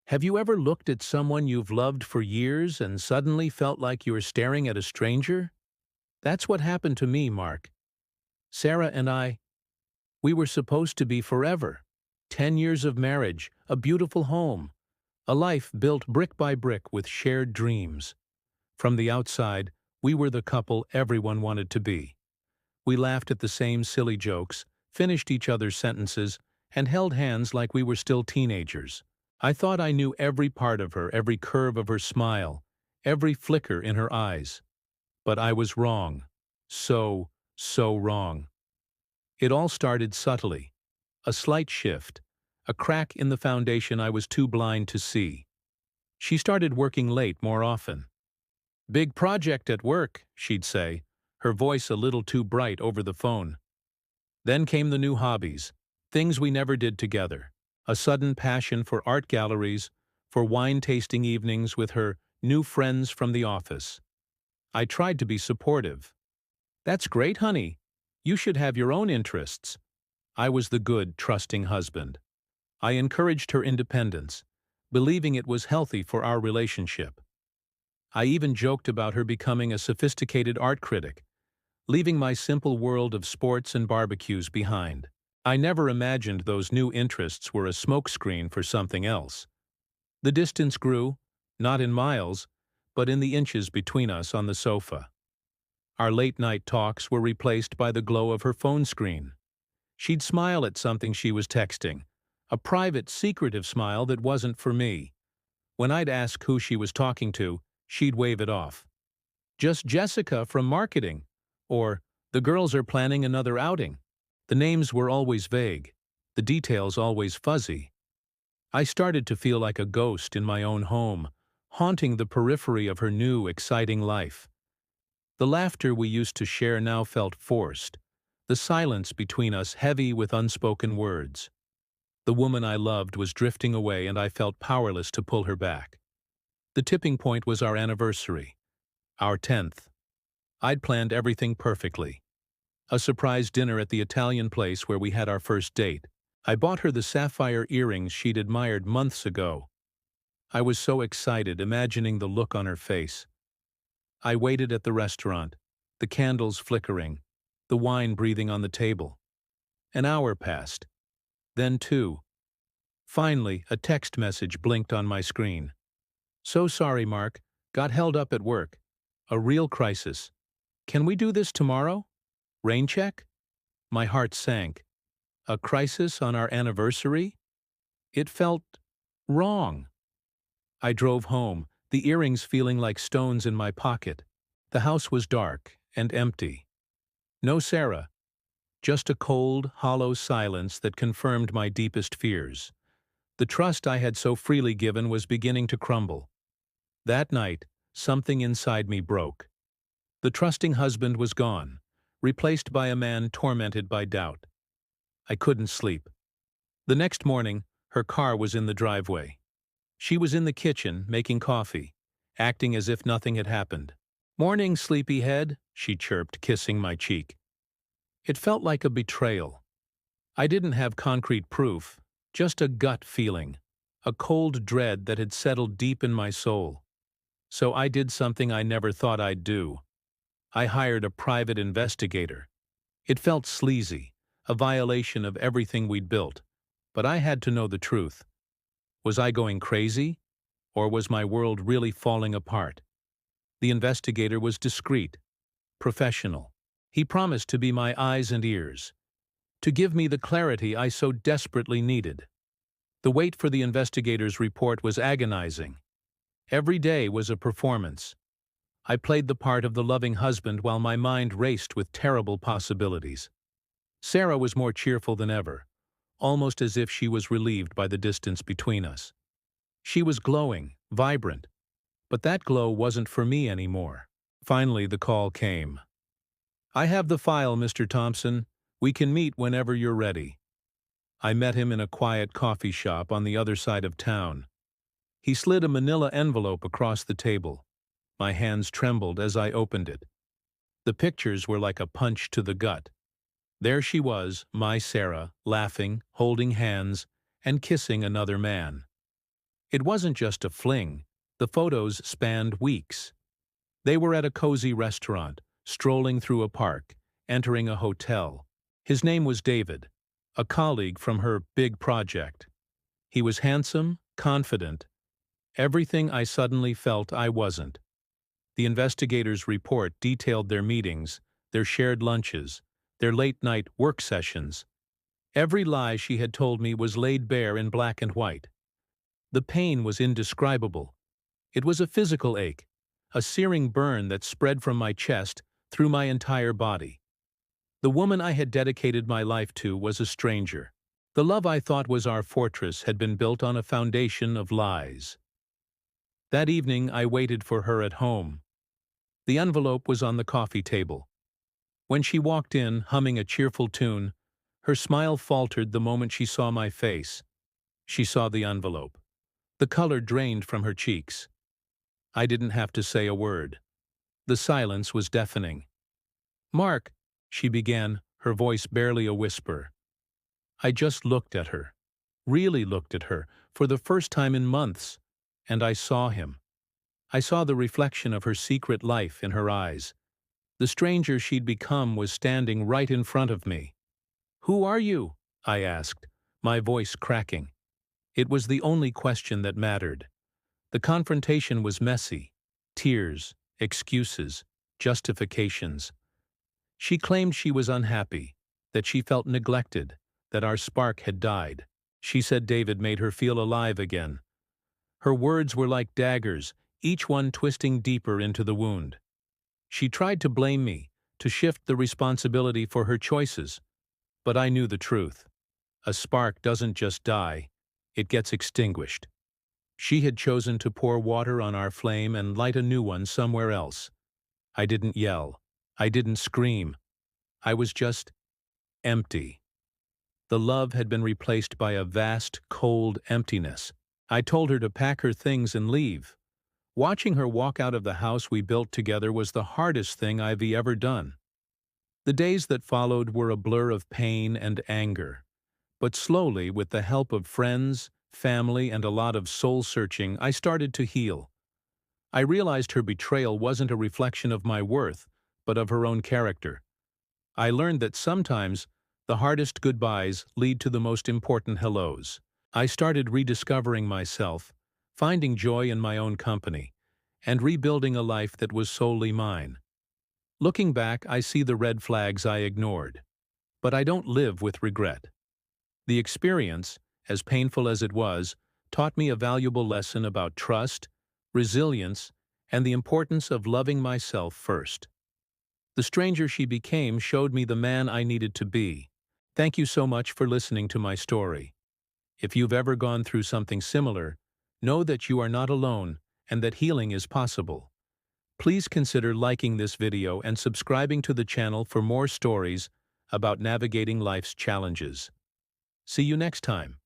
Have you ever looked at someone you've loved for years and suddenly felt like you were staring at a stranger? That's what happened to me, Mark. Sarah and I, we were supposed to be forever. 10 years of marriage, a beautiful home, a life built brick by brick with shared dreams. From the outside, we were the couple everyone wanted to be. We laughed at the same silly jokes, finished each other's sentences, and held hands like we were still teenagers. I thought I knew every part of her, every curve of her smile, every flicker in her eyes. But I was wrong. So wrong. It all started subtly. A slight shift, a crack in the foundation I was too blind to see. She started working late more often. "Big project at work," she'd say, her voice a little too bright over the phone. Then came the new hobbies, things we never did together. A sudden passion for art galleries, for wine-tasting evenings with her new friends from the office. I tried to be supportive. "That's great, honey. You should have your own interests." I was the good, trusting husband. I encouraged her independence, believing it was healthy for our relationship. I even joked about her becoming a sophisticated art critic, leaving my simple world of sports and barbecues behind. I never imagined those new interests were a smokescreen for something else. The distance grew, not in miles, but in the inches between us on the sofa. Our late-night talks were replaced by the glow of her phone screen. She'd smile at something she was texting, a private, secretive smile that wasn't for me. When I'd ask who she was talking to, she'd wave it off. "Just Jessica from marketing," or "The girls are planning another outing." The names were always vague, the details always fuzzy. I started to feel like a ghost in my own home, haunting the periphery of her new, exciting life. The laughter we used to share now felt forced, the silence between us heavy with unspoken words. The woman I loved was drifting away and I felt powerless to pull her back. The tipping point was our anniversary, our 10th. I'd planned everything perfectly. A surprise dinner at the Italian place where we had our first date. I bought her the sapphire earrings she'd admired months ago. I was so excited, imagining the look on her face. I waited at the restaurant, the candles flickering, the wine breathing on the table. An hour passed. Then two. Finally, a text message blinked on my screen. "So sorry, Mark. Got held up at work. A real crisis. Can we do this tomorrow? Rain check?" My heart sank. A crisis on our anniversary? It felt wrong. I drove home, the earrings feeling like stones in my pocket. The house was dark and empty. No Sarah, just a cold, hollow silence that confirmed my deepest fears. The trust I had so freely given was beginning to crumble. That night, something inside me broke. The trusting husband was gone, replaced by a man tormented by doubt. I couldn't sleep. The next morning, her car was in the driveway. She was in the kitchen, making coffee, acting as if nothing had happened. "Morning, sleepyhead," she chirped, kissing my cheek. It felt like a betrayal. I didn't have concrete proof, just a gut feeling, a cold dread that had settled deep in my soul. So I did something I never thought I'd do. I hired a private investigator. It felt sleazy, a violation of everything we'd built, but I had to know the truth. Was I going crazy? Or was my world really falling apart? The investigator was discreet, professional. He promised to be my eyes and ears, to give me the clarity I so desperately needed. The wait for the investigator's report was agonizing. Every day was a performance. I played the part of the loving husband while my mind raced with terrible possibilities. Sarah was more cheerful than ever, almost as if she was relieved by the distance between us. She was glowing, vibrant, but that glow wasn't for me anymore. Finally, the call came. "I have the file, Mr. Thompson. We can meet whenever you're ready." I met him in a quiet coffee shop on the other side of town. He slid a manila envelope across the table. My hands trembled as I opened it. The pictures were like a punch to the gut. There she was, my Sarah, laughing, holding hands, and kissing another man. It wasn't just a fling. The photos spanned weeks. They were at a cozy restaurant, strolling through a park, entering a hotel. His name was David, a colleague from her big project. He was handsome, confident, everything I suddenly felt I wasn't. The investigators' report detailed their meetings, their shared lunches, their late-night work sessions. Every lie she had told me was laid bare in black and white. The pain was indescribable. It was a physical ache, a searing burn that spread from my chest through my entire body. The woman I had dedicated my life to was a stranger. The love I thought was our fortress had been built on a foundation of lies. That evening I waited for her at home. The envelope was on the coffee table. When she walked in, humming a cheerful tune, her smile faltered the moment she saw my face. She saw the envelope. The color drained from her cheeks. I didn't have to say a word. The silence was deafening. "Mark," she began, her voice barely a whisper. I just looked at her, really looked at her, for the first time in months, and I saw him. I saw the reflection of her secret life in her eyes. The stranger she'd become was standing right in front of me. "Who are you?" I asked, my voice cracking. It was the only question that mattered. The confrontation was messy. Tears, excuses, justifications. She claimed she was unhappy, that she felt neglected, that our spark had died. She said David made her feel alive again. Her words were like daggers, each one twisting deeper into the wound. She tried to blame me, to shift the responsibility for her choices. But I knew the truth. A spark doesn't just die, it gets extinguished. She had chosen to pour water on our flame and light a new one somewhere else. I didn't yell. I didn't scream. I was just empty. The love had been replaced by a vast, cold emptiness. I told her to pack her things and leave. Watching her walk out of the house we built together was the hardest thing I've ever done. The days that followed were a blur of pain and anger. But slowly, with the help of friends, family, and a lot of soul-searching, I started to heal. I realized her betrayal wasn't a reflection of my worth, but of her own character. I learned that sometimes the hardest goodbyes lead to the most important hellos. I started rediscovering myself, finding joy in my own company, and rebuilding a life that was solely mine. Looking back, I see the red flags I ignored. But I don't live with regret. The experience, as painful as it was, taught me a valuable lesson about trust, resilience, and the importance of loving myself first. The stranger she became showed me the man I needed to be. Thank you so much for listening to my story. If you've ever gone through something similar, know that you are not alone and that healing is possible. Please consider liking this video and subscribing to the channel for more stories about navigating life's challenges. See you next time.